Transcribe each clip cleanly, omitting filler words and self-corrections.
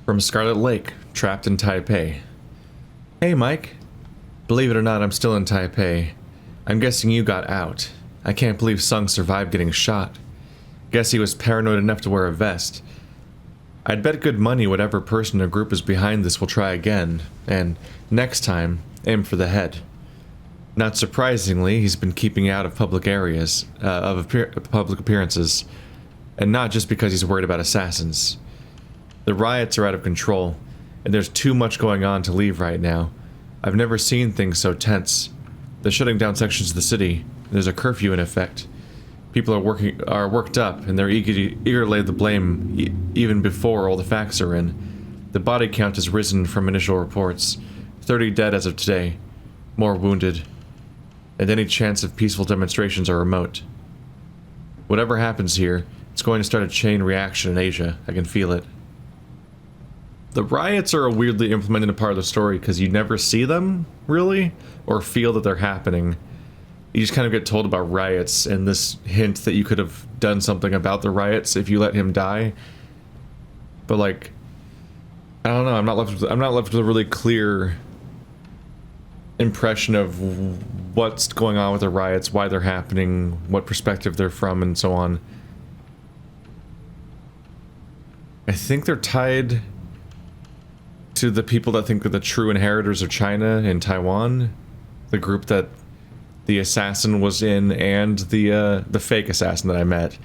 From Scarlet Lake, trapped in Taipei. Hey, Mike. Believe it or not, I'm still in Taipei. I'm guessing you got out. I can't believe Sung survived getting shot. Guess he was paranoid enough to wear a vest. I'd bet good money whatever person or group is behind this will try again, and next time, aim for the head. Not surprisingly, he's been keeping out of public areas, public appearances, and not just because he's worried about assassins. The riots are out of control, and there's too much going on to leave right now. I've never seen things so tense. They're shutting down sections of the city. There's a curfew in effect. People are worked up, and they're eager to lay the blame even before all the facts are in. The body count has risen from initial reports. 30 dead as of today. More wounded. And any chance of peaceful demonstrations are remote. Whatever happens here, it's going to start a chain reaction in Asia. I can feel it. The riots are a weirdly implemented part of the story because you never see them, really, or feel that they're happening. You just kind of get told about riots and this hint that you could have done something about the riots if you let him die. But like, I don't know. I'm not left with a really clear impression of what's going on with the riots, why they're happening, what perspective they're from, and so on. I think they're tied to the people that think they're the true inheritors of China in Taiwan, the group that the assassin was in, and the fake assassin that I met,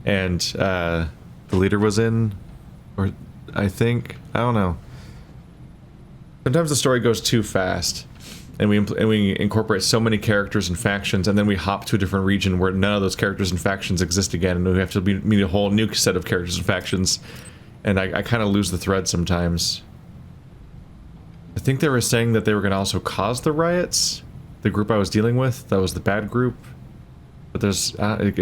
and the leader was in, or I don't know. Sometimes the story goes too fast, and we incorporate so many characters and factions, and then we hop to a different region where none of those characters and factions exist again, and we have to meet a whole new set of characters and factions, and I kind of lose the thread sometimes. I think they were saying that they were going to also cause the riots. The group I was dealing with, that was the bad group. But there's... I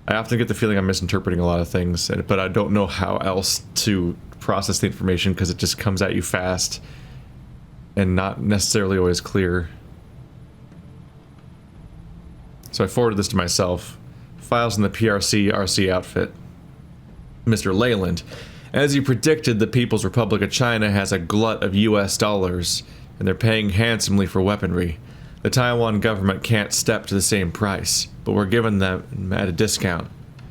often get the feeling I'm misinterpreting a lot of things, but I don't know how else to process the information because it just comes at you fast and not necessarily always clear. So I forwarded this to myself. Files in the PRC-RC outfit. Mr. Leyland. As you predicted, the People's Republic of China has a glut of US dollars, and they're paying handsomely for weaponry. The Taiwan government can't step to the same price, but we're giving them at a discount.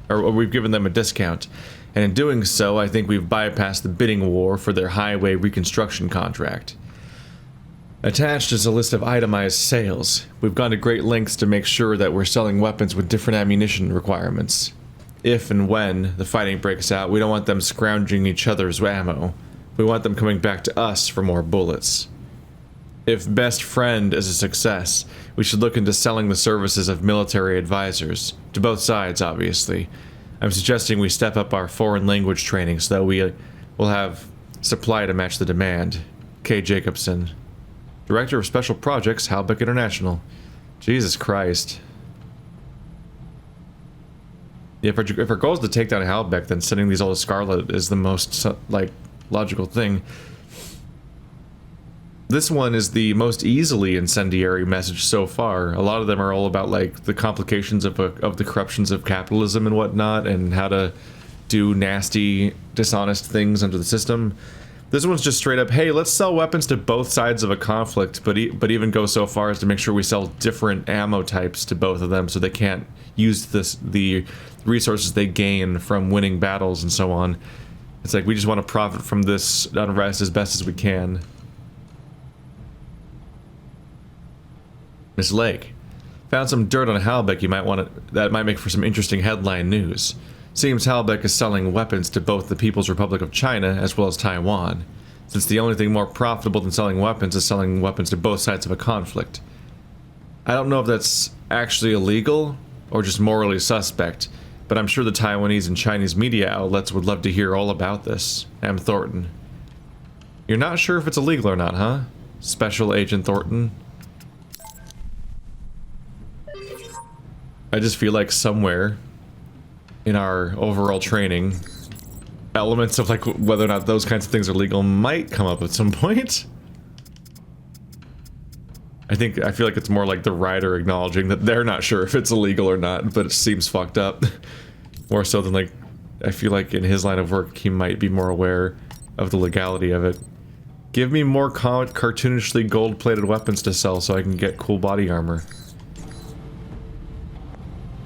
Or we've given them a discount. And in doing so, I think we've bypassed the bidding war for their highway reconstruction contract. Attached is a list of itemized sales. We've gone to great lengths to make sure that we're selling weapons with different ammunition requirements. If and when the fighting breaks out, we don't want them scrounging each other's ammo. We want them coming back to us for more bullets. If Best Friend is a success, we should look into selling the services of military advisors. To both sides, obviously. I'm suggesting we step up our foreign language training so that we will have supply to match the demand. K. Jacobson. Director of Special Projects, Halbeck International. Jesus Christ. If our goal is to take down Halbeck, then sending these all to Scarlet is the most, like, logical thing. This one is the most easily incendiary message so far. A lot of them are all about, like, the complications of the corruptions of capitalism and whatnot, and how to do nasty, dishonest things under the system. This one's just straight up, hey, let's sell weapons to both sides of a conflict, but even go so far as to make sure we sell different ammo types to both of them so they can't use the resources they gain from winning battles and so on. It's like, we just want to profit from this unrest as best as we can. Miss Lake. Found some dirt on Halbeck that might make for some interesting headline news. Seems Halbeck is selling weapons to both the People's Republic of China as well as Taiwan, since the only thing more profitable than selling weapons is selling weapons to both sides of a conflict. I don't know if that's actually illegal or just morally suspect, but I'm sure the Taiwanese and Chinese media outlets would love to hear all about this. M. Thornton. You're not sure if it's illegal or not, huh? Special Agent Thornton. I just feel like somewhere in our overall training, elements of like whether or not those kinds of things are legal might come up at some point. I feel like it's more like the writer acknowledging that they're not sure if it's illegal or not, but it seems fucked up. More so than like I feel like in his line of work, he might be more aware of the legality of it. Give me more cartoonishly gold-plated weapons to sell so I can get cool body armor.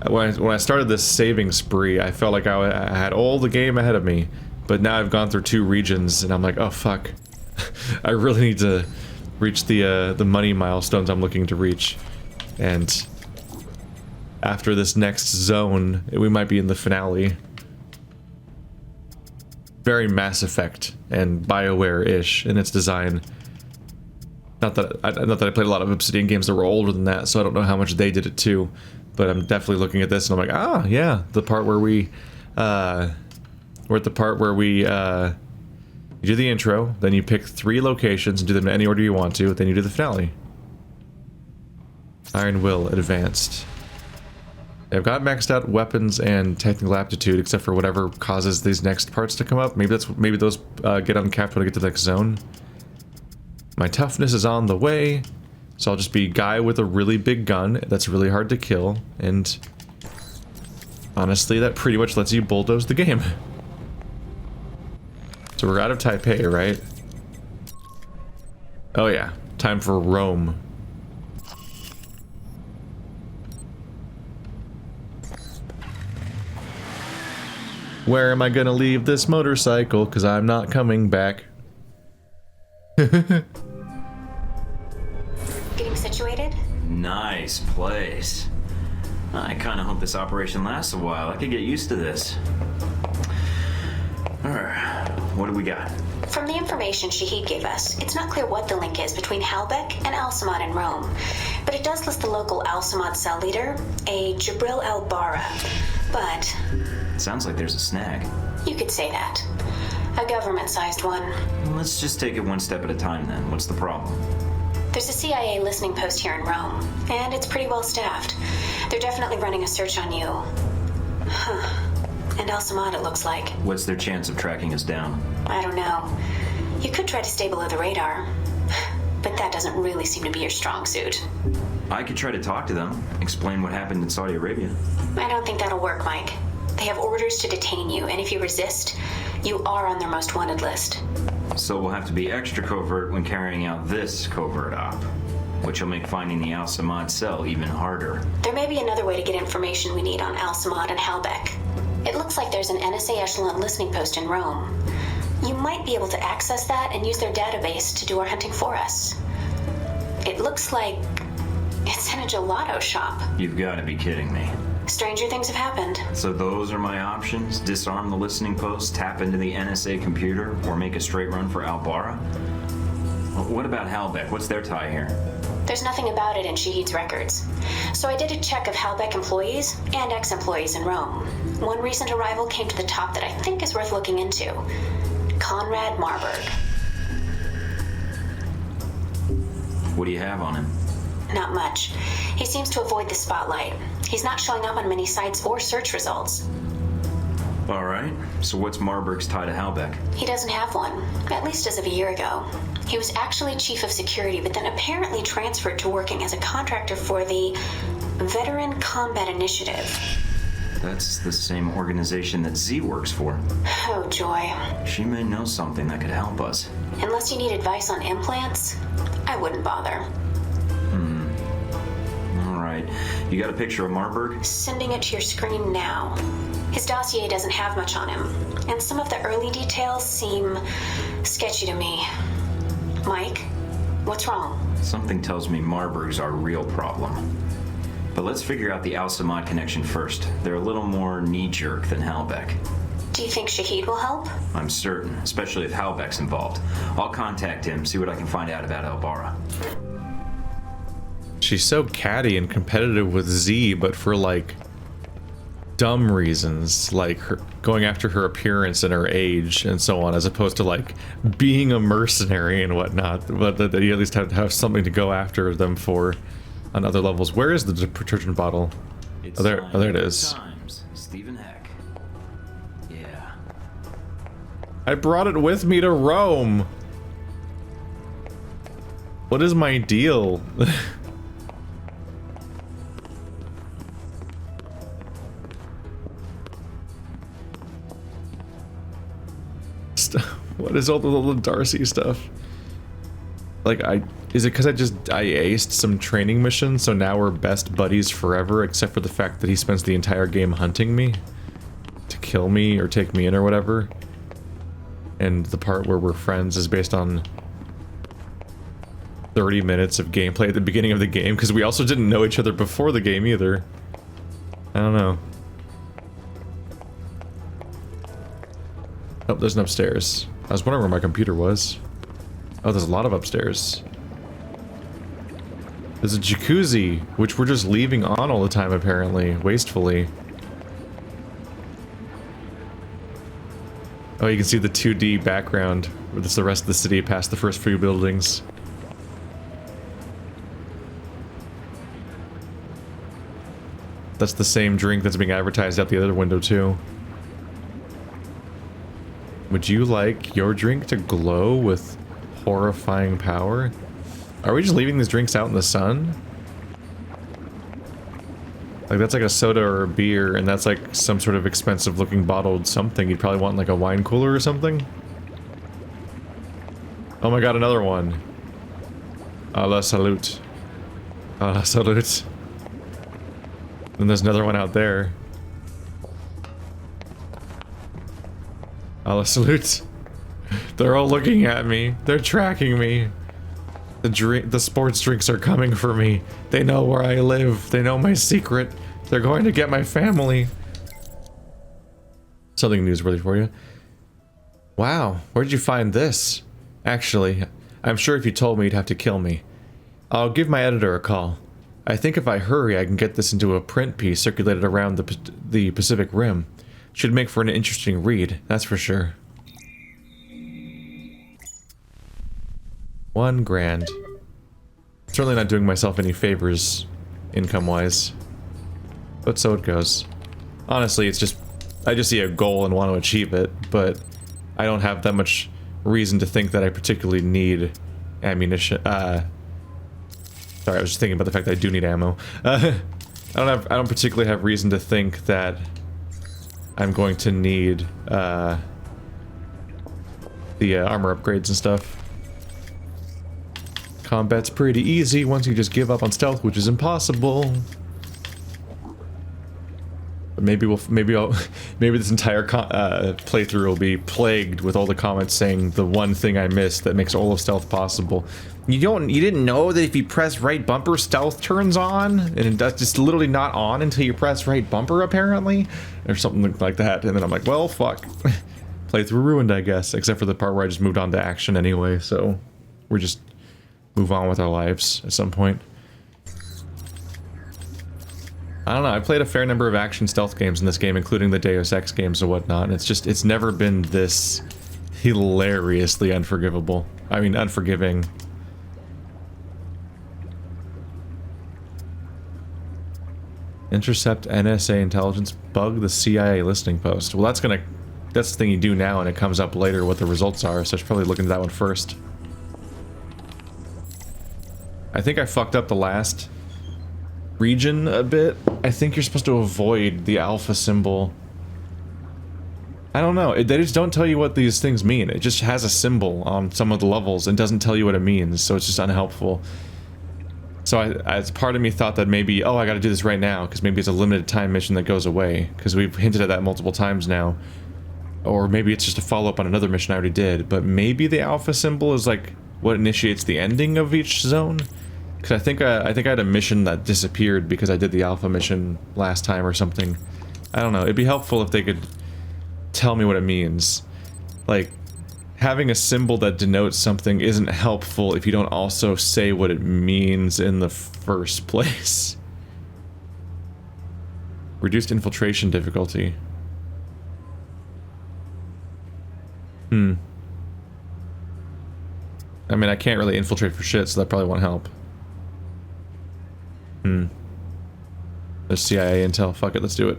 When I started this saving spree, I felt like I had all the game ahead of me, but now I've gone through 2 regions, and I'm like, oh fuck. I really need to reach the money milestones I'm looking to reach. And after this next zone, we might be in the finale. Very Mass Effect and BioWare-ish in its design. Not that I played a lot of Obsidian games that were older than that, so I don't know how much they did it too. But I'm definitely looking at this and I'm like, ah, yeah, the part where we're at the part where you do the intro, then you pick 3 locations and do them in any order you want to, then you do the finale. Iron Will Advanced. I've got maxed out weapons and technical aptitude, except for whatever causes these next parts to come up. Maybe those get uncapped when I get to the next zone. My toughness is on the way, so I'll just be guy with a really big gun that's really hard to kill, and honestly, that pretty much lets you bulldoze the game. So we're out of Taipei, right? Oh yeah, time for Rome. Where am I gonna leave this motorcycle? Because I'm not coming back. Getting situated? Nice place. I kind of hope this operation lasts a while. I could get used to this. Alright, what do we got? From the information Shahid gave us, it's not clear what the link is between Halbeck and Al-Samad in Rome. But it does list the local Al-Samad cell leader, a Jibril al-Bara. But Sounds like there's a snag. you could say that. A government-sized one. Let's just take it one step at a time then. What's the problem? There's a CIA listening post here in Rome, and it's pretty well staffed. They're definitely running a search on you. Huh. And Al-Samad, it looks like. What's their chance of tracking us down? I don't know. You could try to stay below the radar, but that doesn't really seem to be your strong suit. I could try to talk to them, explain what happened in Saudi Arabia. I don't think that'll work, Mike. They have orders to detain you, and if you resist, you are on their most wanted list. So we'll have to be extra covert when carrying out this covert op, which will make finding the Al-Samad cell even harder. There may be another way to get information we need on Al-Samad and Halbeck. It looks like there's an NSA echelon listening post in Rome. You might be able to access that and use their database to do our hunting for us. It looks like it's in a gelato shop. You've got to be kidding me. Stranger things have happened. So those are my options? Disarm the listening post, tap into the NSA computer, or make a straight run for Al-Bara? What about Halbeck? What's their tie here? There's nothing about it in Shahid's records. So I did a check of Halbeck employees and ex-employees in Rome. One recent arrival came to the top that I think is worth looking into. Conrad Marburg. What do you have on him? Not much. He seems to avoid the spotlight. He's not showing up on many sites or search results. All right. So what's Marburg's tie to Halbeck? He doesn't have one, at least as of a year ago. He was actually chief of security, but then apparently transferred to working as a contractor for the Veteran Combat Initiative. That's the same organization that Z works for. Oh, joy. She may know something that could help us. Unless you need advice on implants, I wouldn't bother. All right. You got a picture of Marburg? Sending it to your screen now. His dossier doesn't have much on him, and some of the early details seem sketchy to me. Mike, what's wrong? Something tells me Marburg's our real problem. But let's figure out the Al-Samad connection first. They're a little more knee-jerk than Halbeck. Do you think Shahid will help? I'm certain, especially if Halbeck's involved. I'll contact him, see what I can find out about Al-Bara. She's so catty and competitive with Z, but for like dumb reasons, like her going after her appearance and her age and so on, as opposed to like being a mercenary and whatnot. But that you at least have to have something to go after them for on other levels. Where is the detergent bottle? It's Oh, there it is. Times. Stephen Heck. Yeah. I brought it with me to Rome. What is my deal? What is all the little Darcy stuff? Like, is it because I aced some training missions, so now we're best buddies forever, except for the fact that he spends the entire game hunting me to kill me or take me in or whatever? And the part where we're friends is based on 30 minutes of gameplay at the beginning of the game, because we also didn't know each other before the game either. I don't know. Oh, there's an upstairs. I was wondering where my computer was. Oh, there's a lot of upstairs. There's a jacuzzi, which we're just leaving on all the time, apparently, wastefully. Oh, you can see the 2D background with the rest of the city past the first few buildings. That's the same drink that's being advertised out the other window, too. Would you like your drink to glow with horrifying power? Are we just leaving these drinks out in the sun? Like, that's like a soda or a beer, and that's like some sort of expensive looking bottled something. You'd probably want like a wine cooler or something. Oh my god, another one. A la salute. A la salute. And there's another one out there. A la salute. They're all looking at me. They're tracking me. The sports drinks are coming for me. They know where I live. They know my secret. They're going to get my family. Something newsworthy for you. Wow, where did you find this? Actually, I'm sure if you told me you'd have to kill me. I'll give my editor a call. I think if I hurry, I can get this into a print piece circulated around the Pacific Rim. Should make for an interesting read, that's for sure. $1,000. Certainly not doing myself any favors, income-wise. But so it goes. Honestly, it's just... I just see a goal and want to achieve it, but I don't have that much reason to think that I particularly need ammunition. Sorry, I was just thinking about the fact that I do need ammo. I don't particularly have reason to think that I'm going to need the armor upgrades and stuff. Combat's pretty easy once you just give up on stealth, which is impossible. But maybe maybe this entire playthrough will be plagued with all the comments saying the one thing I missed that makes all of stealth possible. You didn't know that if you press right bumper, stealth turns on, and that's just literally not on until you press right bumper, apparently, or something like that. And then I'm like, well, fuck, playthrough ruined, I guess, except for the part where I just moved on to action anyway. So we're just move on with our lives at some point. I don't know, I played a fair number of action stealth games in this game, including the Deus Ex games and whatnot, and it's never been this hilariously unforgivable. I mean, unforgiving. Intercept NSA intelligence, bug the CIA listening post. Well, that's the thing you do now, and it comes up later what the results are, so I should probably look into that one first. I think I fucked up the last region a bit. I think you're supposed to avoid the alpha symbol. I don't know. They just don't tell you what these things mean. It just has a symbol on some of the levels and doesn't tell you what it means, so it's just unhelpful. So as part of me thought that maybe, oh, I gotta do this right now, because maybe it's a limited time mission that goes away, because we've hinted at that multiple times now. Or maybe it's just a follow-up on another mission I already did, but maybe the alpha symbol is like what initiates the ending of each zone? Because I think I had a mission that disappeared because I did the alpha mission last time or something. I don't know. It'd be helpful if they could tell me what it means. Like, having a symbol that denotes something isn't helpful if you don't also say what it means in the first place. Reduced infiltration difficulty. I mean, I can't really infiltrate for shit, so that probably won't help. There's CIA intel. Fuck it, let's do it.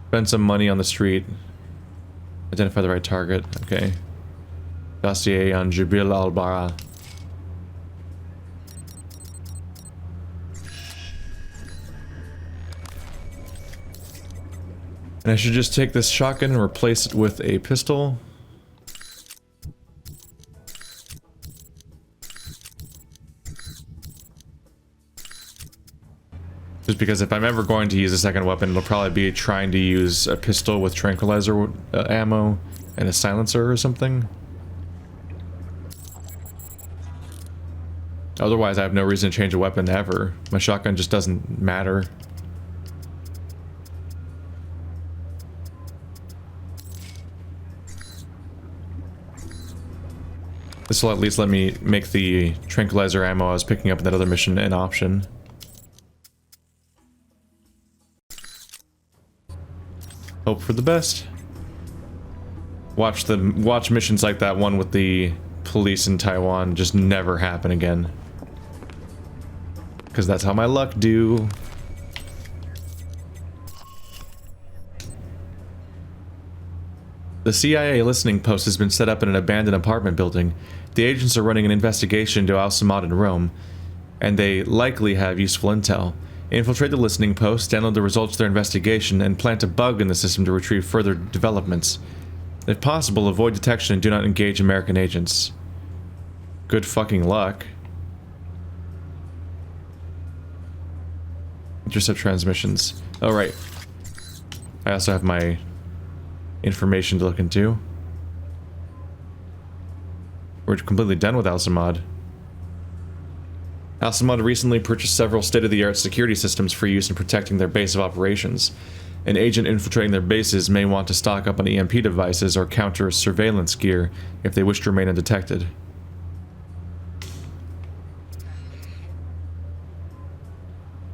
Spend some money on the street. Identify the right target. Okay. Dossier on Jubil al-Bara. And I should just take this shotgun and replace it with a pistol. Just because if I'm ever going to use a second weapon, it'll probably be trying to use a pistol with tranquilizer ammo and a silencer or something. Otherwise, I have no reason to change a weapon ever. My shotgun just doesn't matter. This will at least let me make the tranquilizer ammo I was picking up in that other mission an option. Hope for the best. Watch missions like that one with the police in Taiwan just never happen again. Because that's how my luck do. The CIA listening post has been set up in an abandoned apartment building. The agents are running an investigation into Al-Samad in Rome, and they likely have useful intel. Infiltrate the listening post, download the results of their investigation, and plant a bug in the system to retrieve further developments. If possible, avoid detection and do not engage American agents. Good fucking luck. Intercept transmissions. Oh, right. I also have my information to look into. We're completely done with Al-Samad. Al-Samad recently purchased several state-of-the-art security systems for use in protecting their base of operations. An agent infiltrating their bases may want to stock up on EMP devices or counter surveillance gear if they wish to remain undetected.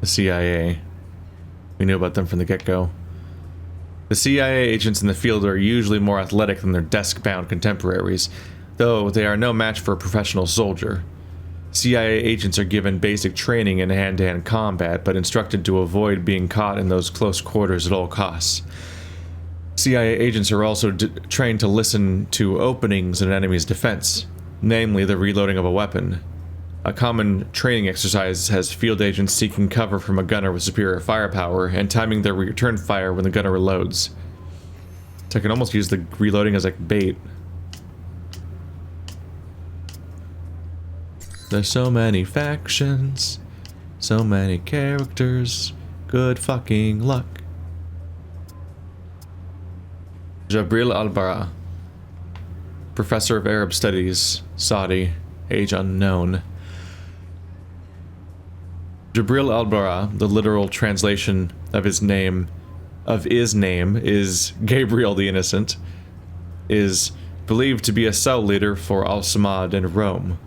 The CIA. We knew about them from the get-go. The CIA agents in the field are usually more athletic than their desk-bound contemporaries, though they are no match for a professional soldier. CIA agents are given basic training in hand-to-hand combat, but instructed to avoid being caught in those close quarters at all costs. CIA agents are also trained to listen to openings in an enemy's defense, namely the reloading of a weapon. A common training exercise has field agents seeking cover from a gunner with superior firepower and timing their return fire when the gunner reloads. So I can almost use the reloading as like bait. There's so many factions, so many characters, good fucking luck. Jabril al-Bara, Professor of Arab Studies, Saudi, age unknown. Jabril al-Bara, the literal translation of his name is Gabriel the Innocent, is believed to be a cell leader for Al-Samad in Rome.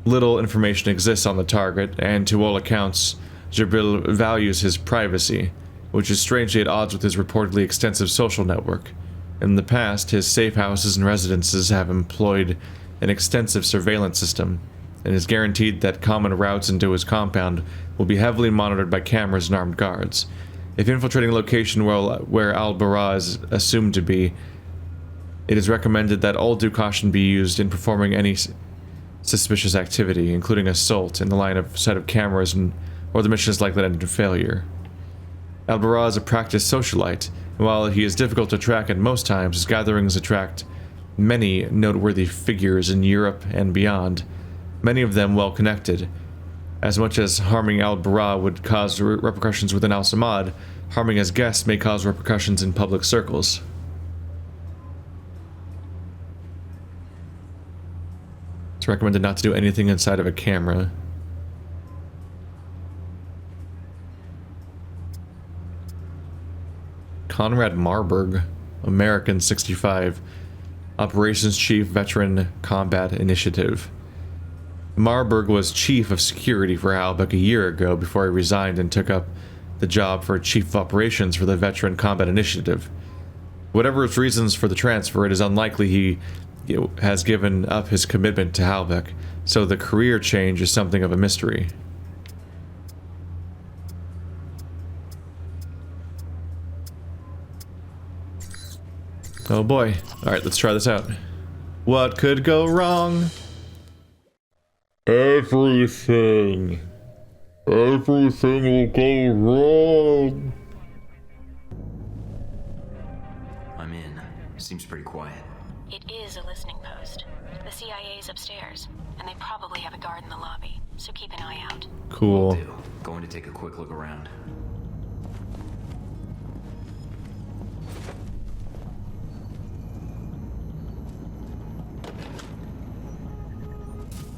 Little information exists on the target, and to all accounts, Jabril values his privacy, which is strangely at odds with his reportedly extensive social network. In the past, his safe houses and residences have employed an extensive surveillance system, and is guaranteed that common routes into his compound will be heavily monitored by cameras and armed guards. If infiltrating a location where Al-Bara is assumed to be, it is recommended that all due caution be used in performing any suspicious activity, including assault, in the line of sight of cameras, or the mission is likely to end in failure. Al-Bara is a practiced socialite, and while he is difficult to track at most times, his gatherings attract many noteworthy figures in Europe and beyond, many of them well connected. As much as harming Al-Bara would cause repercussions within Al-Samad, harming his guests may cause repercussions in public circles. It's recommended not to do anything inside of a camera. Conrad Marburg, American, 65, Operations Chief, Veteran Combat Initiative. Marburg was Chief of Security for Halbeck a year ago before he resigned and took up the job for Chief of Operations for the Veteran Combat Initiative. Whatever his reasons for the transfer, it is unlikely he has given up his commitment to Halbeck, so the career change is something of a mystery. Oh boy. Alright, let's try this out. What could go wrong? Everything. Everything will go wrong. I'm in. Seems pretty quiet. It is a listening post. The CIA is upstairs, and they probably have a guard in the lobby, so keep an eye out. Cool. Will do. Going to take a quick look around.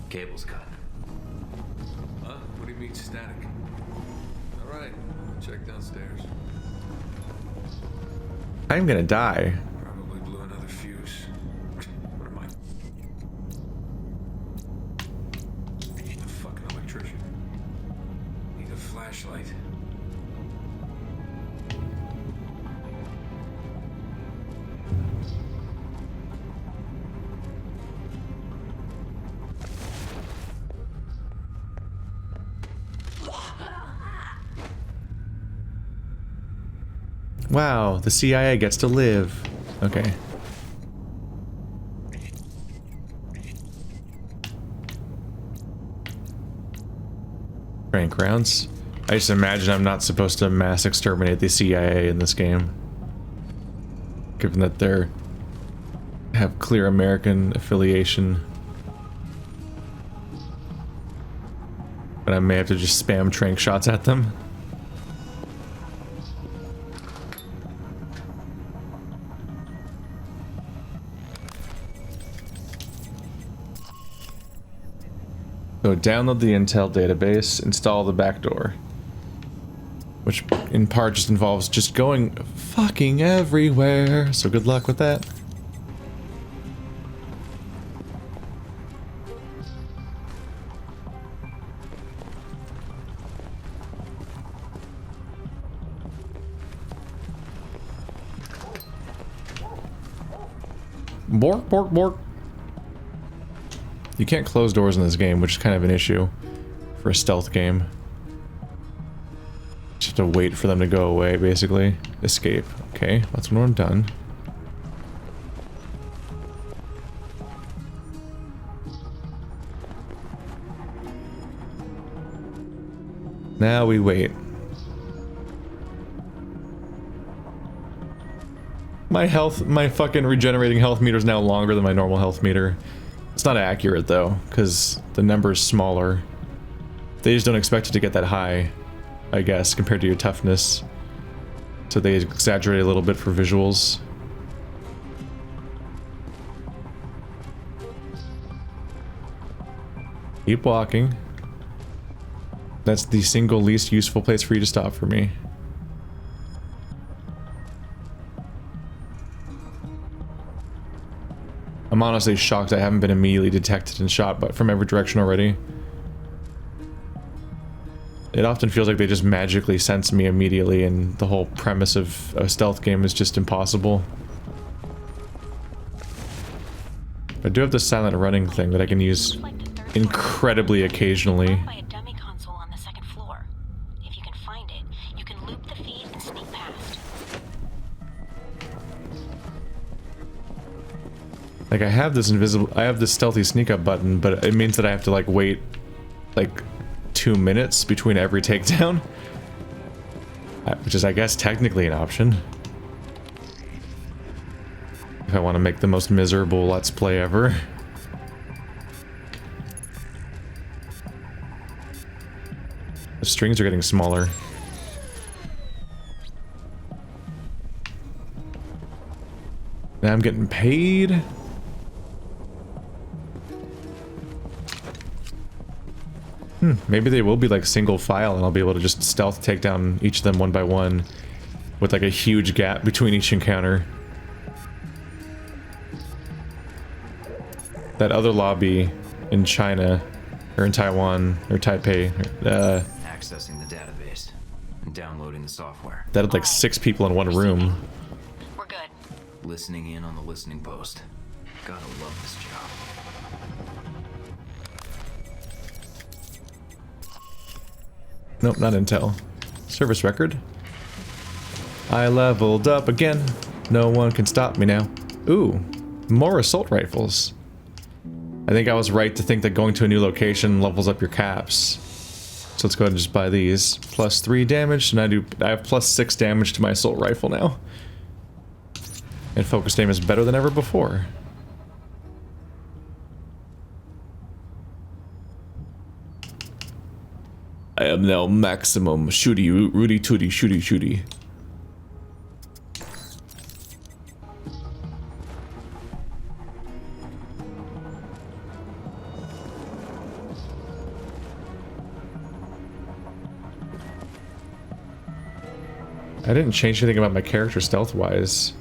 Cable's cut. Huh? What do you mean static? All right, check downstairs. I'm gonna die. Probably blew another fuse. What am I? A fucking electrician. Need a flashlight. Wow, the CIA gets to live. Okay. Crank rounds. I just imagine I'm not supposed to mass exterminate the CIA in this game. Given that they're have clear American affiliation. But I may have to just spam trank shots at them. So download the Intel database, install the backdoor. Which in part just involves just going fucking everywhere. So good luck with that. Bork, bork, bork. You can't close doors in this game, which is kind of an issue for a stealth game. Just have to wait for them to go away, basically. Escape. Okay, that's when I'm done. Now we wait. My fucking regenerating health meter is now longer than my normal health meter. It's not accurate though, because the number is smaller. They just don't expect it to get that high, I guess, compared to your toughness. So they exaggerate a little bit for visuals. Keep walking. That's the single least useful place for you to stop for me. I'm honestly shocked I haven't been immediately detected and shot but from every direction already. It often feels like they just magically sense me immediately and the whole premise of a stealth game is just impossible. I do have the silent running thing that I can use incredibly occasionally. Like I have this stealthy sneak up button, but it means that I have to like wait like 2 minutes between every takedown. Which is I guess technically an option. If I want to make the most miserable let's play ever. The strings are getting smaller. Now I'm getting paid. Maybe they will be like single file and I'll be able to just stealth take down each of them one by one with like a huge gap between each encounter. That other lobby in China or in Taiwan or Taipei accessing the database and downloading the software. That had like 6 people in one room. We're good. Listening in on the listening post. Gotta love this job. Nope, not intel. Service record. I leveled up again. No one can stop me now. Ooh, more assault rifles. I think I was right to think that going to a new location levels up your caps. So let's go ahead and just buy these. Plus 3 damage, and I have plus 6 damage to my assault rifle now. And focus aim is better than ever before. I am now maximum shooty, Rudy tooty, shooty, shooty. I didn't change anything about my character stealth-wise.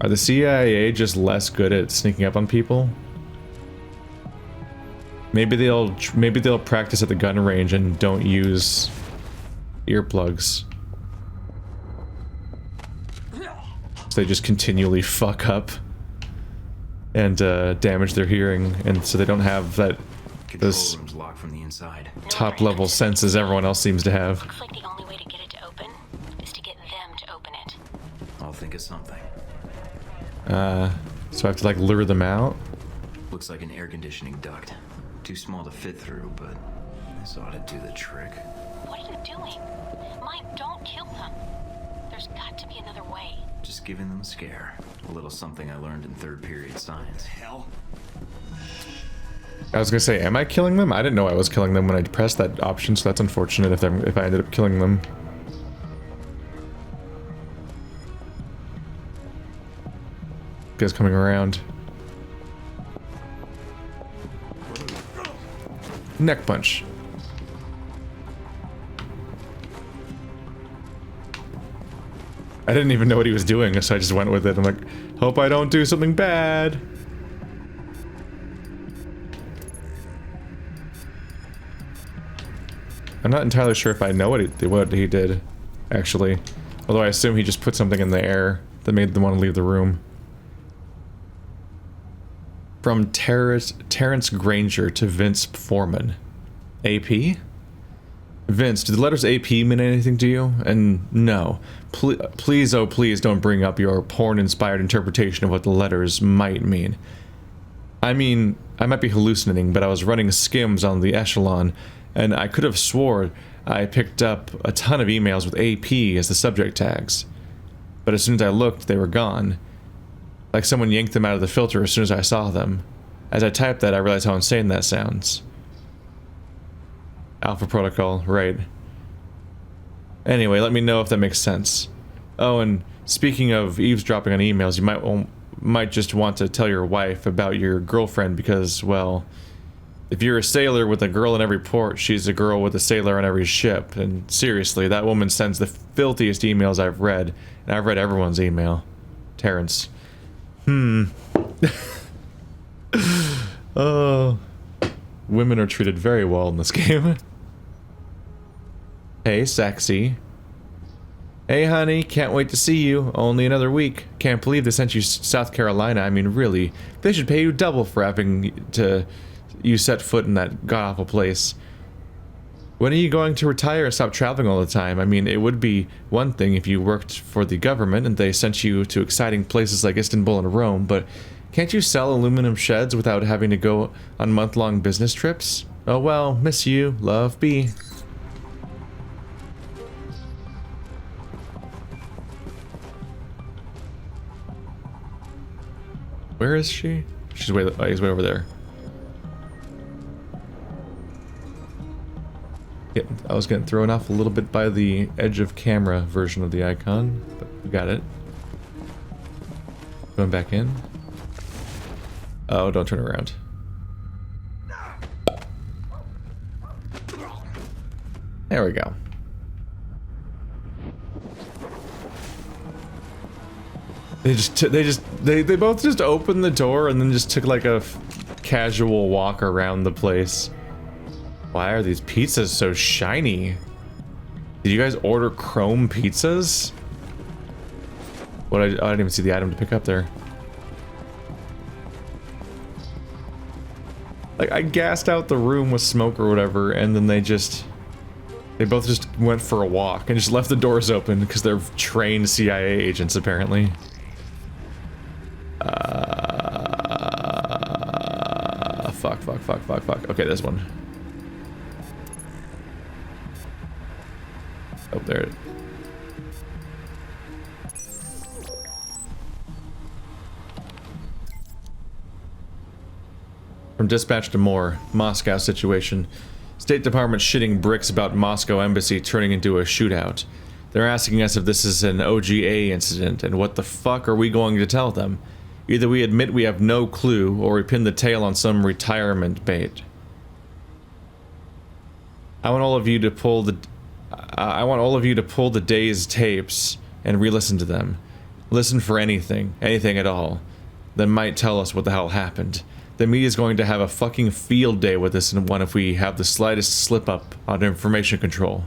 Are the CIA just less good at sneaking up on people? Maybe they'll practice at the gun range and don't use earplugs. So they just continually fuck up and damage their hearing, and so they don't have that those Control room's locked from the inside. top-level senses everyone else seems to have. Looks like the only way to get it to open is to get them to open it. I'll think of something. So I have to like lure them out? Looks like an air conditioning duct. Too small to fit through, but this ought to do the trick. What are you doing? Mike, don't kill them. There's got to be another way. Just giving them a scare. A little something I learned in third period science. Hell? I was gonna say, am I killing them? I didn't know I was killing them when I pressed that option, so that's unfortunate if I ended up killing them. Guys coming around. Neck punch. I didn't even know what he was doing, so I just went with it. I'm like, hope I don't do something bad. I'm not entirely sure if I know what he did, actually. Although I assume he just put something in the air that made them want to leave the room. From Terrence Granger to Vince Foreman. AP? Vince, do the letters AP mean anything to you? And no. Please, oh please don't bring up your porn-inspired interpretation of what the letters might mean. I mean, I might be hallucinating, but I was running skims on the echelon, and I could have swore I picked up a ton of emails with AP as the subject tags. But as soon as I looked, they were gone. Like someone yanked them out of the filter as soon as I saw them. As I typed that, I realized how insane that sounds. Alpha Protocol, right. Anyway, let me know if that makes sense. Oh, and speaking of eavesdropping on emails, you might just want to tell your wife about your girlfriend because, well, if you're a sailor with a girl in every port, she's a girl with a sailor on every ship. And seriously, that woman sends the filthiest emails I've read, and I've read everyone's email. Terrence. Oh, women are treated very well in this game. Hey, sexy. Hey, honey, can't wait to see you. Only another week. Can't believe they sent you South Carolina. I mean, really, they should pay you double for having you set foot in that god-awful place. When are you going to retire and stop traveling all the time? I mean, it would be one thing if you worked for the government and they sent you to exciting places like Istanbul and Rome, but can't you sell aluminum sheds without having to go on month-long business trips? Oh well, miss you. Love, B. Where is she? She's way. Oh, he's way over there. Yeah, I was getting thrown off a little bit by the edge of camera version of the icon, but we got it. Going back in. Oh, don't turn around. There we go. They both just opened the door and then just took like a casual walk around the place. Why are these pizzas so shiny? Did you guys order chrome pizzas? What? I didn't even see the item to pick up there. Like, I gassed out the room with smoke or whatever, and then they both just went for a walk and just left the doors open because they're trained CIA agents, apparently. Fuck. Okay, this one. Oh, there. From dispatch to more. Moscow situation. State Department shitting bricks about Moscow embassy turning into a shootout. They're asking us if this is an OGA incident, and what the fuck are we going to tell them? Either we admit we have no clue, or we pin the tail on some retirement bait. I want all of you to pull the day's tapes and re-listen to them. Listen for anything at all, that might tell us what the hell happened. The media's going to have a fucking field day with this one if we have the slightest slip-up on information control.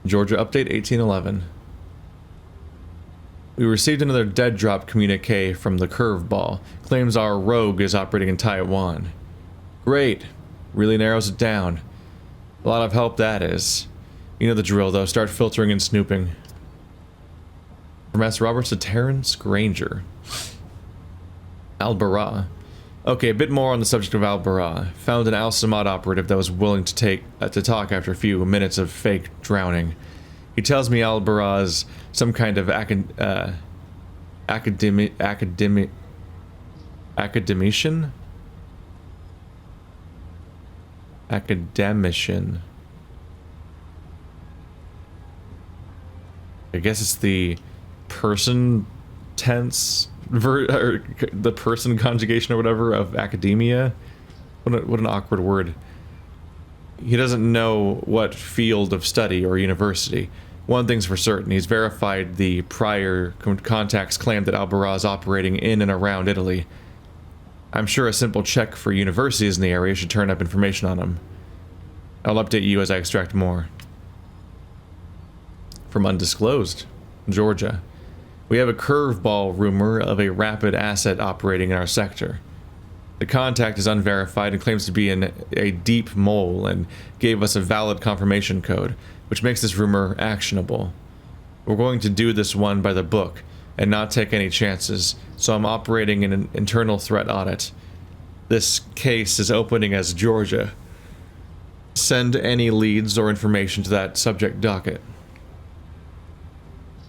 Georgia Update 1811. We received another dead drop communique from the Curveball. Claims our rogue is operating in Taiwan. Great. Really narrows it down. A lot of help that is. You know the drill though, start filtering and snooping. From S. Roberts to Terrence Granger. Al-Bara. Okay, a bit more on the subject of Al-Bara. Found an Al-Samad operative that was willing to talk after a few minutes of fake drowning. He tells me Al-Bara is some kind of academician? Academician. I guess it's the person tense or the person conjugation or whatever of academia. What an awkward word. He doesn't know what field of study or university. One thing's for certain, he's verified the prior contacts claim that Al-Bara is operating in and around Italy. I'm sure a simple check for universities in the area should turn up information on him. I'll update you as I extract more. From Undisclosed, Georgia. We have a curveball rumor of a rapid asset operating in our sector. The contact is unverified and claims to be a deep mole and gave us a valid confirmation code, which makes this rumor actionable. We're going to do this one by the book and not take any chances, so I'm operating in an internal threat audit. This case is opening as Georgia. Send any leads or information to that subject docket.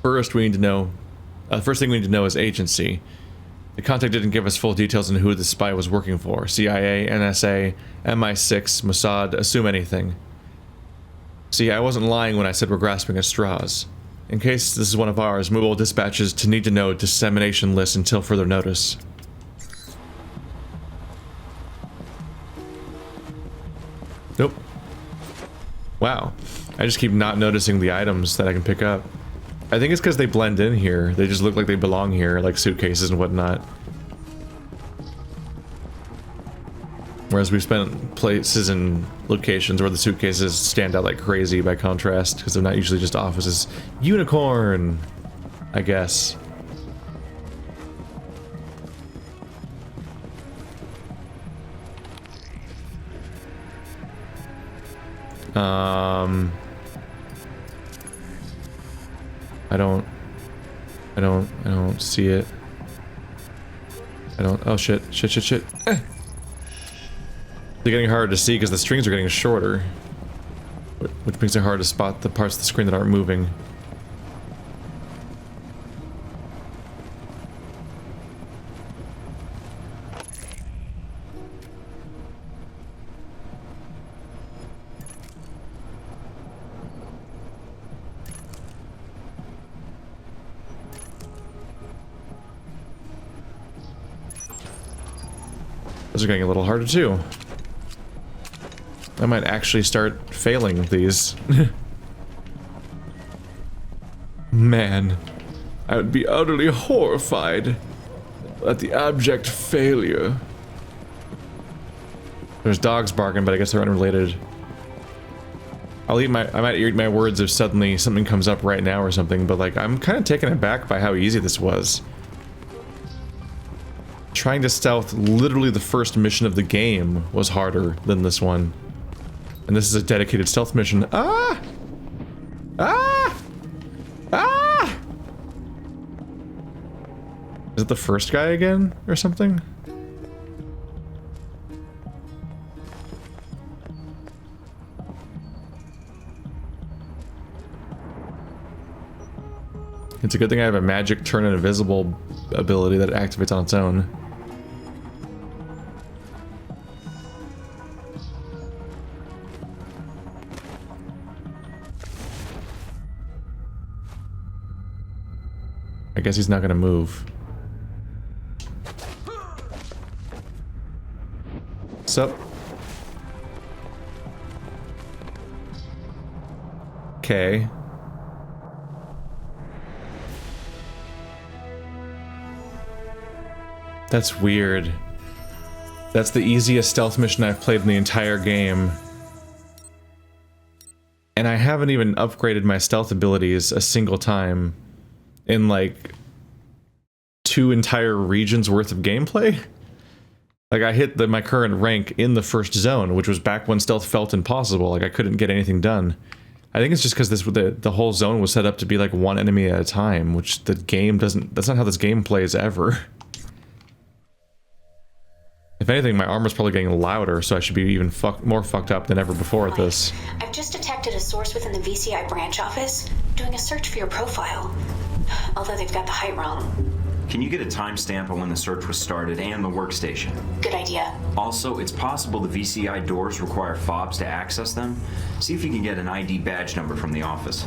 First thing we need to know is agency. The contact didn't give us full details on who the spy was working for. CIA, NSA, MI6, Mossad, assume anything. See, I wasn't lying when I said we're grasping at straws. In case this is one of ours, move all dispatches to need-to-know dissemination list until further notice. Nope. Wow. I just keep not noticing the items that I can pick up. I think it's because they blend in here. They just look like they belong here, like suitcases and whatnot. Whereas we've spent places and locations where the suitcases stand out like crazy by contrast, because they're not usually just offices. Unicorn! I guess. I don't see it. Oh shit. They're getting harder to see because the strings are getting shorter, which makes it hard to spot the parts of the screen that aren't moving. Those are getting a little harder too. I might actually start failing these. Man, I would be utterly horrified at the abject failure. There's dogs barking, but I guess they're unrelated. I might eat my words if suddenly something comes up right now or something, but like, I'm kind of taken aback by how easy this was. Trying to stealth literally the first mission of the game was harder than this one. And this is a dedicated stealth mission. Ah! Ah! Ah! Is it the first guy again or something? It's a good thing I have a magic turn invisible ability that activates on its own. I guess he's not gonna move. Sup? Okay. That's weird. That's the easiest stealth mission I've played in the entire game. And I haven't even upgraded my stealth abilities a single time in like 2 entire regions worth of gameplay. Like I hit my current rank in the first zone, which was back when stealth felt impossible. Like I couldn't get anything done. I think it's just because the whole zone was set up to be like 1 enemy at a time, which the game doesn't. That's not how this game plays ever. If anything, my armor's probably getting louder, so I should be even more fucked up than ever before at this. I've just detected a source within the VCI branch office doing a search for your profile. Although they've got the height wrong. Can you get a timestamp on when the search was started and the workstation? Good idea. Also, it's possible the VCI doors require fobs to access them. See if you can get an ID badge number from the office.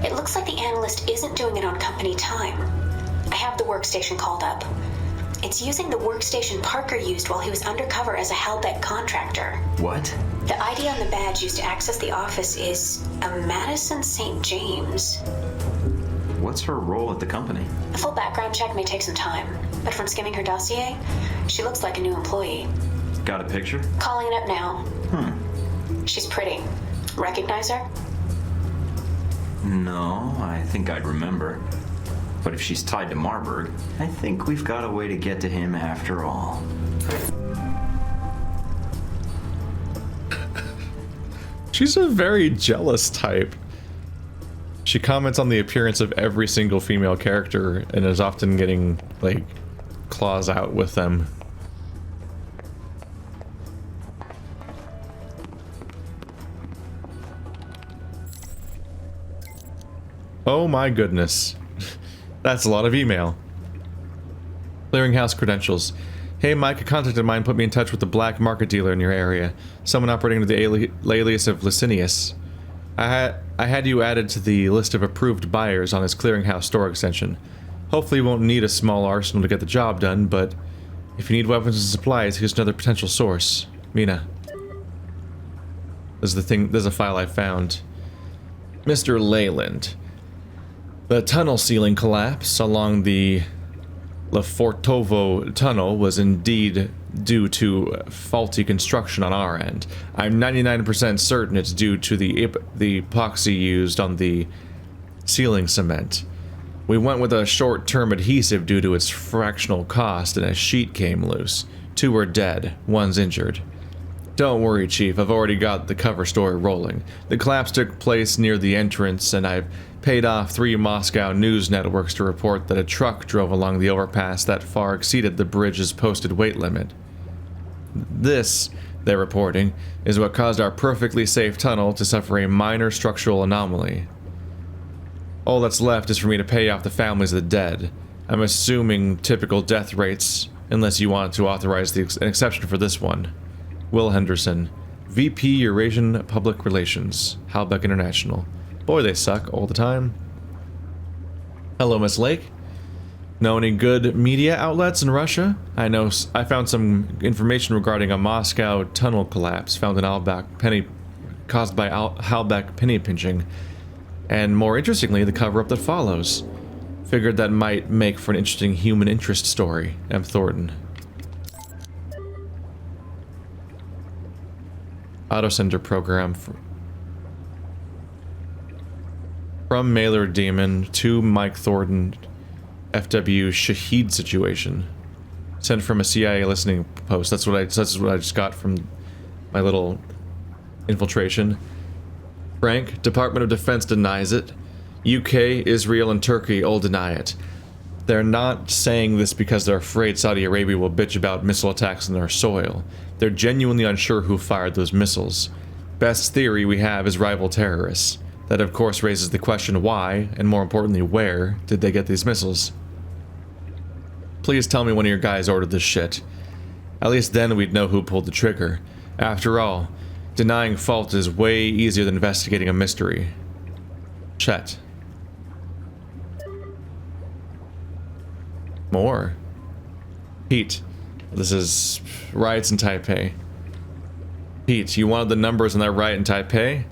It looks like the analyst isn't doing it on company time. I have the workstation called up. It's using the workstation Parker used while he was undercover as a Halbeck contractor. What? The ID on the badge used to access the office is a Madison St. James. What's her role at the company? A full background check may take some time, but from skimming her dossier, she looks like a new employee. Got a picture? Calling it up now. She's pretty. Recognize her? No, I think I'd remember. But if she's tied to Marburg, I think we've got a way to get to him after all. She's a very jealous type. She comments on the appearance of every single female character and is often getting, like, claws out with them. Oh my goodness. That's a lot of email. Clearinghouse credentials. Hey Mike, a contact of mine put me in touch with the black market dealer in your area. Someone operating under the alias of Licinius. I had you added to the list of approved buyers on his clearinghouse store extension. Hopefully you won't need a small arsenal to get the job done, but if you need weapons and supplies, here's another potential source. Mina. There's a file I found. Mr. Leyland. The tunnel ceiling collapse along the Lefortovo tunnel was indeed due to faulty construction on our end. I'm 99% certain it's due to the epoxy used on the ceiling cement. We went with a short-term adhesive due to its fractional cost, and a sheet came loose. 2 are dead, 1's injured. Don't worry, Chief, I've already got the cover story rolling. The collapse took place near the entrance, and I've paid off 3 Moscow news networks to report that a truck drove along the overpass that far exceeded the bridge's posted weight limit. This, they're reporting, is what caused our perfectly safe tunnel to suffer a minor structural anomaly. All that's left is for me to pay off the families of the dead. I'm assuming typical death rates, unless you want to authorize an exception for this one. Will Henderson, VP Eurasian Public Relations, Halbeck International. Boy, they suck all the time. Hello, Miss Lake. Know any good media outlets in Russia? I found some information regarding a Moscow tunnel collapse found in caused by Halbeck penny pinching. And more interestingly, the cover-up that follows. Figured that might make for an interesting human interest story. M. Thornton. Autosender program from Mailer Demon to Mike Thornton, FW Shahid situation. Sent from a CIA listening post. That's what I just got from my little infiltration. Frank, Department of Defense denies it. UK, Israel, and Turkey all deny it. They're not saying this because they're afraid Saudi Arabia will bitch about missile attacks on their soil. They're genuinely unsure who fired those missiles. Best theory we have is rival terrorists. That of course raises the question why, and more importantly where, did they get these missiles? Please tell me one of your guys ordered this shit. At least then we'd know who pulled the trigger. After all, denying fault is way easier than investigating a mystery. Chet. More. Pete, this is riots in Taipei. Pete, you wanted the numbers on that riot in Taipei?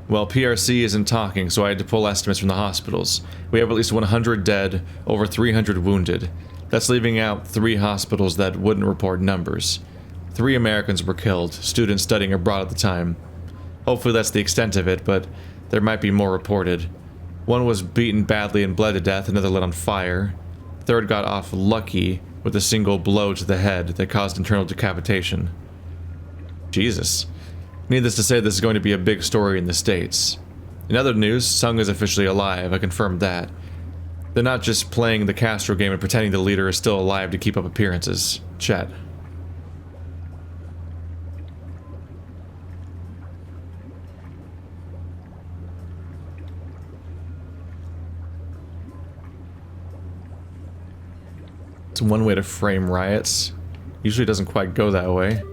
Well, PRC isn't talking, so I had to pull estimates from the hospitals. We have at least 100 dead, over 300 wounded. That's leaving out 3 hospitals that wouldn't report numbers. 3 Americans were killed, students studying abroad at the time. Hopefully that's the extent of it, but there might be more reported. One was beaten badly and bled to death, another lit on fire. Third got off lucky with a single blow to the head that caused internal decapitation. Jesus. Needless to say, this is going to be a big story in the States. In other news, Sung is officially alive, I confirmed that. They're not just playing the Castro game and pretending the leader is still alive to keep up appearances. Chat. It's one way to frame riots. Usually doesn't quite go that way.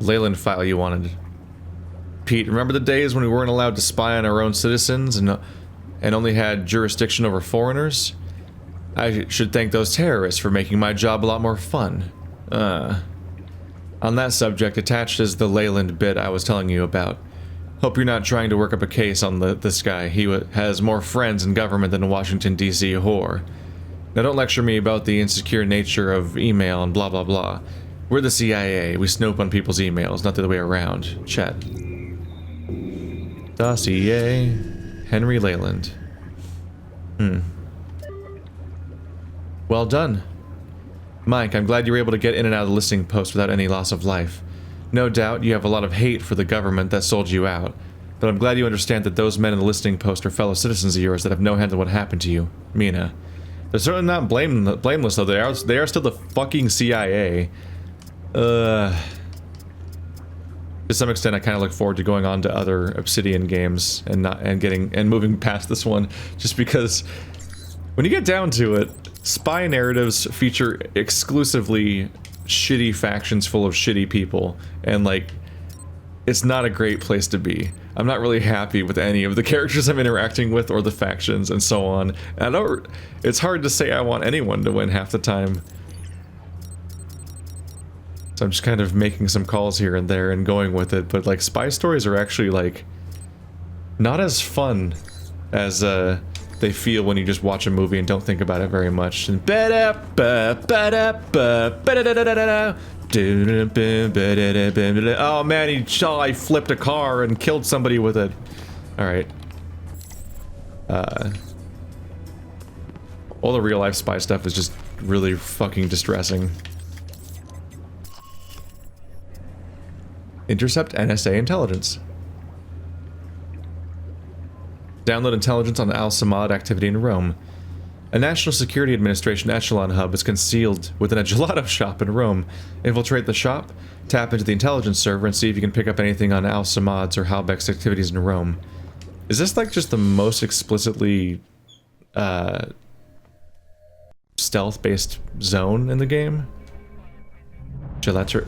Leyland file you wanted. Pete, remember the days when we weren't allowed to spy on our own citizens and only had jurisdiction over foreigners? I should thank those terrorists for making my job a lot more fun. On that subject, attached is the Leyland bit I was telling you about. Hope you're not trying to work up a case on this guy. He has more friends in government than a Washington, D.C. whore. Now don't lecture me about the insecure nature of email and blah blah blah. We're the CIA. We snoop on people's emails, not the other way around. Chat. Dossier. Henry Leyland. Well done. Mike, I'm glad you were able to get in and out of the listening post without any loss of life. No doubt you have a lot of hate for the government that sold you out, but I'm glad you understand that those men in the listening post are fellow citizens of yours that have no hand in what happened to you, Mina. They're certainly not blameless though. They are still the fucking CIA. To some extent, I kind of look forward to going on to other Obsidian games and moving past this one, just because when you get down to it, spy narratives feature exclusively shitty factions full of shitty people, and like, it's not a great place to be. I'm not really happy with any of the characters I'm interacting with or the factions and so on. And it's hard to say I want anyone to win half the time. So I'm just kind of making some calls here and there and going with it, but like, spy stories are actually like not as fun as they feel when you just watch a movie and don't think about it very much. And oh man, I flipped a car and killed somebody with it. Alright. All the real life spy stuff is just really fucking distressing. Intercept NSA intelligence. Download intelligence on Al Samad activity in Rome. A National Security Administration Echelon hub is concealed within a gelato shop in Rome. Infiltrate the shop, tap into the intelligence server, and see if you can pick up anything on Al Samad's or Halbeck's activities in Rome. Is this like just the most explicitly stealth-based zone in the game? Gelato.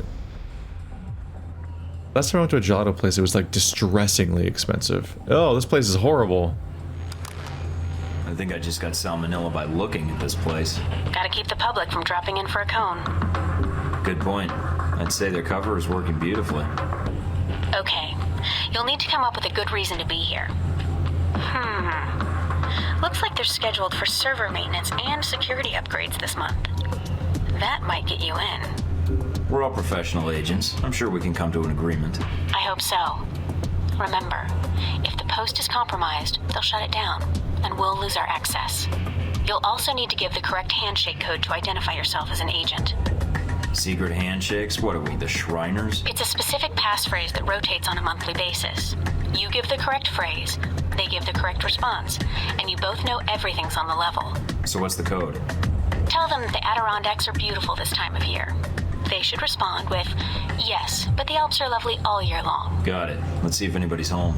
Last time I went to a gelato place, it was like distressingly expensive. Oh, this place is horrible. I think I just got salmonella by looking at this place. Gotta keep the public from dropping in for a cone. Good point. I'd say their cover is working beautifully. Okay. You'll need to come up with a good reason to be here. Looks like they're scheduled for server maintenance and security upgrades this month. That might get you in. We're all professional agents. I'm sure we can come to an agreement. I hope so. Remember, if the post is compromised, they'll shut it down, and we'll lose our access. You'll also need to give the correct handshake code to identify yourself as an agent. Secret handshakes? What are we, the Shriners? It's a specific passphrase that rotates on a monthly basis. You give the correct phrase, they give the correct response, and you both know everything's on the level. So what's the code? Tell them that the Adirondacks are beautiful this time of year. They should respond with, yes, but the Alps are lovely all year long. Got it. Let's see if anybody's home.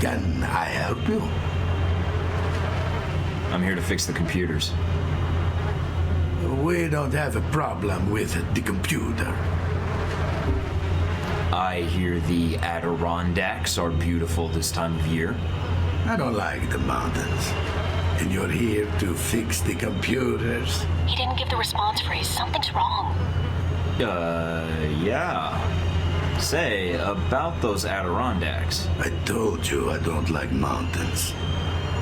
Can I help you? I'm here to fix the computers. We don't have a problem with the computer. I hear the Adirondacks are beautiful this time of year. I don't like the mountains. And you're here to fix the computers? He didn't give the response phrase. Something's wrong. Yeah. Say, about those Adirondacks. I told you I don't like mountains.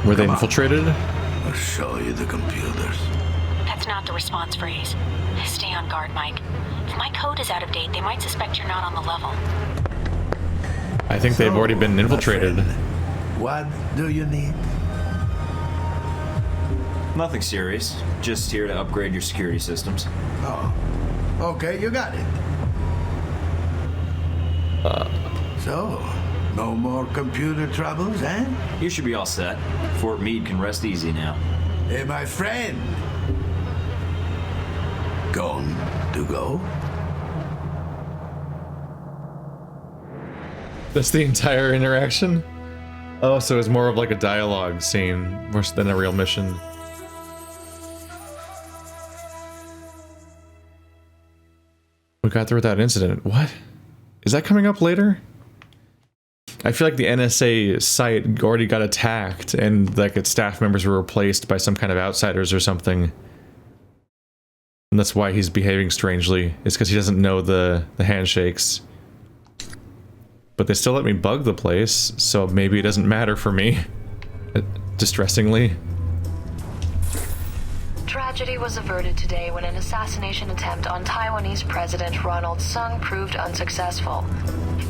Were they Come on. infiltrated? I'll show you the computers. That's not the response phrase. Stay on guard, Mike. If my code is out of date, they might suspect you're not on the level. I think they've already been my infiltrated. friend, what do you need? Nothing serious. Just here to upgrade your security systems. Oh, okay, you got it. So, no more computer troubles, eh? You should be all set. Fort Meade can rest easy now. Hey, my friend. Gone to go? That's the entire interaction? Oh, so it's more of like a dialogue scene worse than a real mission. We got through without incident. What? Is that coming up later? I feel like the NSA site already got attacked and like its staff members were replaced by some kind of outsiders or something. And that's why he's behaving strangely. It's because he doesn't know the handshakes. But they still let me bug the place, so maybe it doesn't matter for me. Distressingly. Tragedy was averted today when an assassination attempt on Taiwanese President Ronald Sung proved unsuccessful.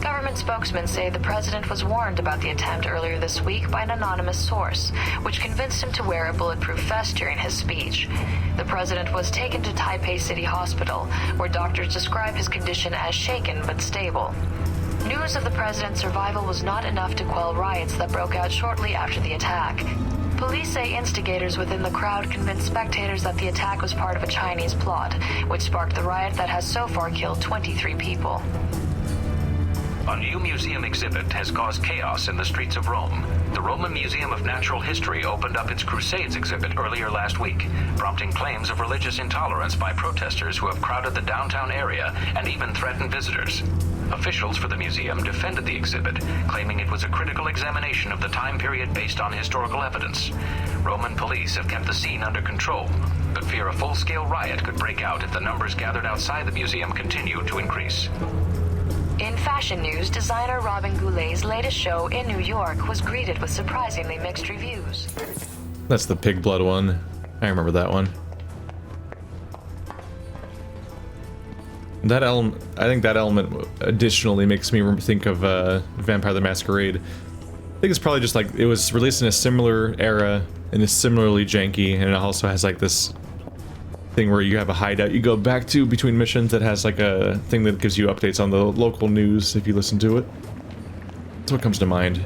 Government spokesmen say the president was warned about the attempt earlier this week by an anonymous source, which convinced him to wear a bulletproof vest during his speech. The president was taken to Taipei City Hospital, where doctors describe his condition as shaken but stable. News of the president's survival was not enough to quell riots that broke out shortly after the attack. Police say instigators within the crowd convinced spectators that the attack was part of a Chinese plot, which sparked the riot that has so far killed 23 people. A new museum exhibit has caused chaos in the streets of Rome. The Roman Museum of Natural History opened up its Crusades exhibit earlier last week, prompting claims of religious intolerance by protesters who have crowded the downtown area and even threatened visitors. Officials for the museum defended the exhibit, claiming it was a critical examination of the time period based on historical evidence. Roman police have kept the scene under control, but fear a full-scale riot could break out if the numbers gathered outside the museum continue to increase. In fashion news, designer Robin Goulet's latest show in New York was greeted with surprisingly mixed reviews. That's the pig blood one. I remember that one. That element, I think that element additionally makes me think of Vampire the Masquerade. I think it's probably just like it was released in a similar era and is similarly janky, and it also has like this thing where you have a hideout you go back to between missions that has like a thing that gives you updates on the local news if you listen to it. That's what comes to mind.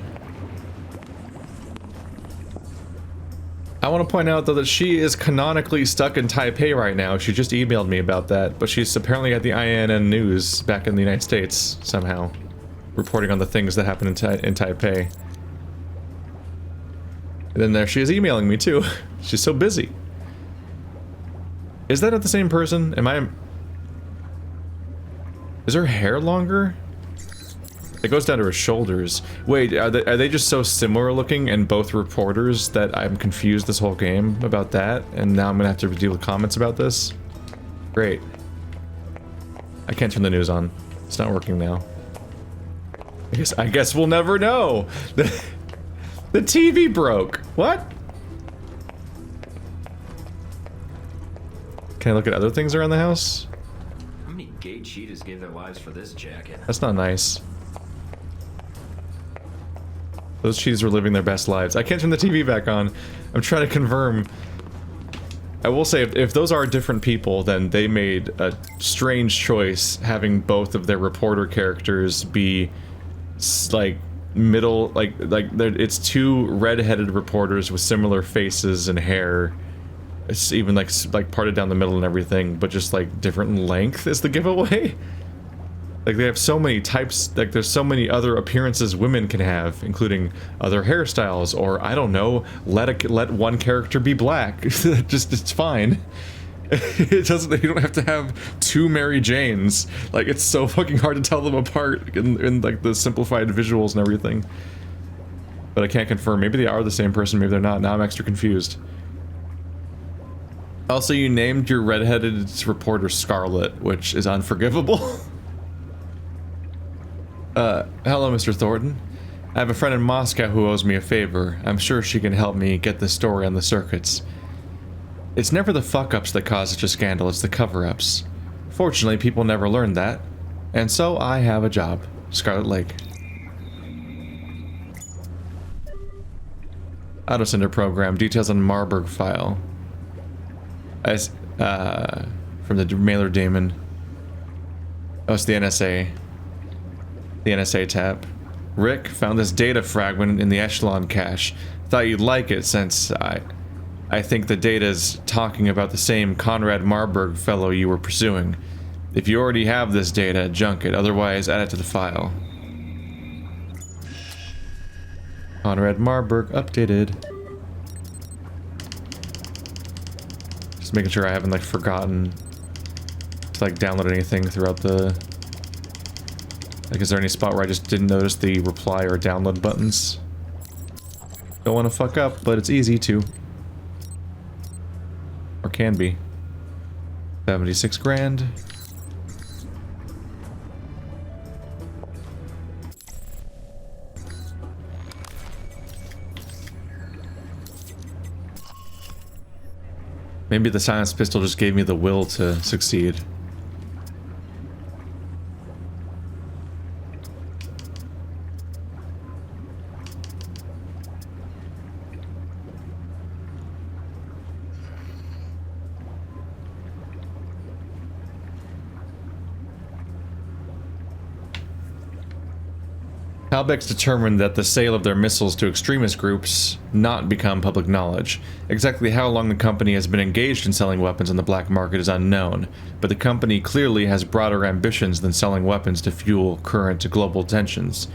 I want to point out though that she is canonically stuck in Taipei right now. She just emailed me about that, but she's apparently at the INN News back in the United States somehow, reporting on the things that happen in Taipei. And then there she is emailing me too. She's so busy. Is that not the same person? Is her hair longer? It goes down to her shoulders. Wait, are they just so similar looking and both reporters that I'm confused this whole game about that? And now I'm gonna have to deal with comments about this? Great. I can't turn the news on. It's not working now. I guess we'll never know. The TV broke. What? Can I look at other things around the house? How many gay cheetahs gave their lives for this jacket? That's not nice. Those cheetahs were living their best lives. I can't turn the TV back on. I'm trying to confirm. I will say, if those are different people, then they made a strange choice having both of their reporter characters be like middle, it's two red-headed reporters with similar faces and hair. It's even like parted down the middle and everything, but just like different length is the giveaway. Like, they have so many types, like, there's so many other appearances women can have, including other hairstyles, or, I don't know, let one character be black. Just, it's fine. It doesn't, you don't have to have two Mary Janes. Like, it's so fucking hard to tell them apart in like, the simplified visuals and everything. But I can't confirm. Maybe they are the same person, maybe they're not. Now I'm extra confused. Also, you named your redheaded reporter Scarlet, which is unforgivable. Hello, Mr. Thornton. I have a friend in Moscow who owes me a favor. I'm sure she can help me get the story on the circuits. It's never the fuck-ups that cause such a scandal, it's the cover-ups. Fortunately, people never learn that. And so, I have a job. Scarlet Lake. Autosender program. Details on Marburg file. As, from the mailer daemon. Oh, it's the NSA. The NSA tab. Rick found this data fragment in the Echelon cache. Thought you'd like it since I think the data's talking about the same Conrad Marburg fellow you were pursuing. If you already have this data, junk it. Otherwise, add it to the file. Conrad Marburg updated. Just making sure I haven't, like, forgotten to, like, download anything throughout the... Like, is there any spot where I just didn't notice the reply or download buttons? Don't want to fuck up, but it's easy to. Or can be. 76 grand. Maybe the silenced pistol just gave me the will to succeed. Halbeck's determined that the sale of their missiles to extremist groups not become public knowledge. Exactly how long the company has been engaged in selling weapons on the black market is unknown, but the company clearly has broader ambitions than selling weapons to fuel current global tensions.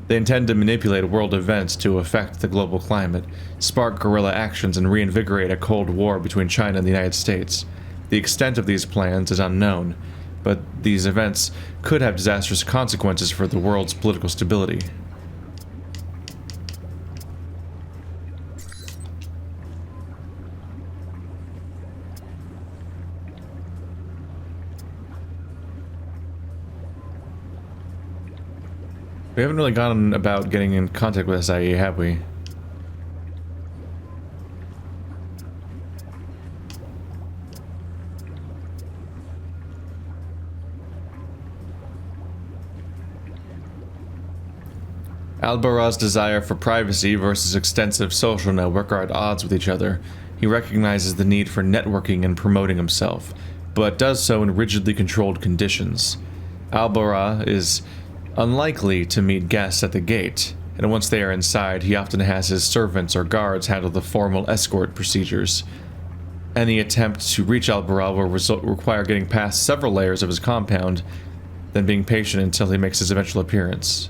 They intend to manipulate world events to affect the global climate, spark guerrilla actions, and reinvigorate a Cold War between China and the United States. The extent of these plans is unknown, but these events could have disastrous consequences for the world's political stability. We haven't really gone about getting in contact with SIA, have we? Albaraz's desire for privacy versus extensive social network are at odds with each other. He recognizes the need for networking and promoting himself, but does so in rigidly controlled conditions. Albaraz is unlikely to meet guests at the gate, and once they are inside, he often has his servants or guards handle the formal escort procedures. Any attempt to reach Albaraz will require getting past several layers of his compound, then being patient until he makes his eventual appearance.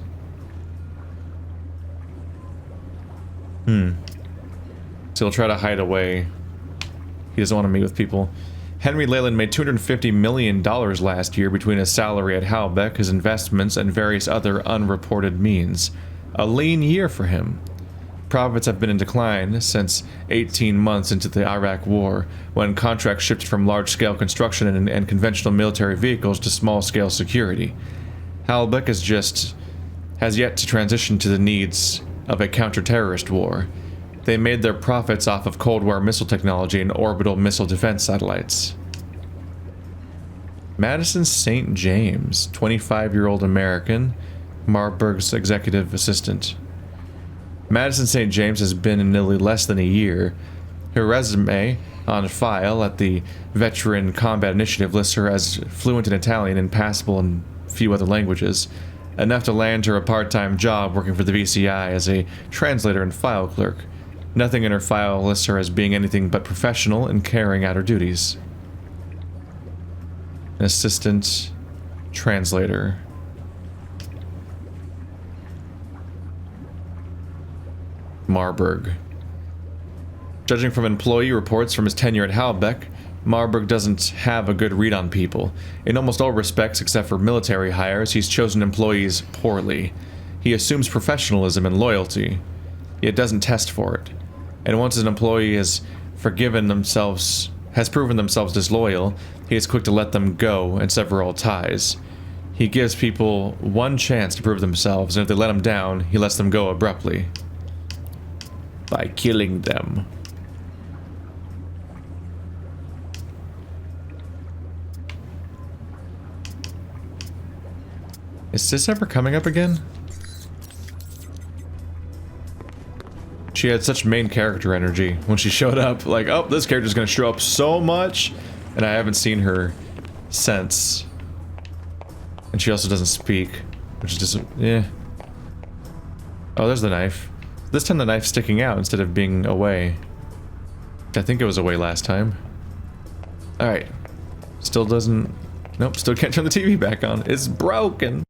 So he'll try to hide away. He doesn't want to meet with people. Henry Leyland made $250 million last year between his salary at Halbeck, his investments, and various other unreported means. A lean year for him. Profits have been in decline since 18 months into the Iraq War, when contracts shifted from large-scale construction and conventional military vehicles to small-scale security. Halbeck has yet to transition to the needs of a counter-terrorist war. They made their profits off of Cold War missile technology and orbital missile defense satellites. Madison St. James, 25-year-old American, Marburg's executive assistant. Madison St. James has been in Italy less than a year. Her resume on file at the Veteran Combat Initiative lists her as fluent in Italian and passable in a few other languages, enough to land her a part-time job working for the VCI as a translator and file clerk. Nothing in her file lists her as being anything but professional and carrying out her duties. An assistant Translator. Marburg. Judging from employee reports from his tenure at Halbeck, Marburg doesn't have a good read on people. In almost all respects except for military hires, he's chosen employees poorly. He assumes professionalism and loyalty, yet doesn't test for it. And once an employee has proven themselves disloyal, he is quick to let them go and sever all ties. He gives people one chance to prove themselves, and if they let him down, he lets them go abruptly. By killing them. Is this ever coming up again? She had such main character energy when she showed up. Like, oh, this character's gonna show up so much. And I haven't seen her since. And she also doesn't speak. Which is just, yeah. Oh, there's the knife. This time the knife's sticking out instead of being away. I think it was away last time. Alright. Still doesn't... Nope, still can't turn the TV back on. It's broken.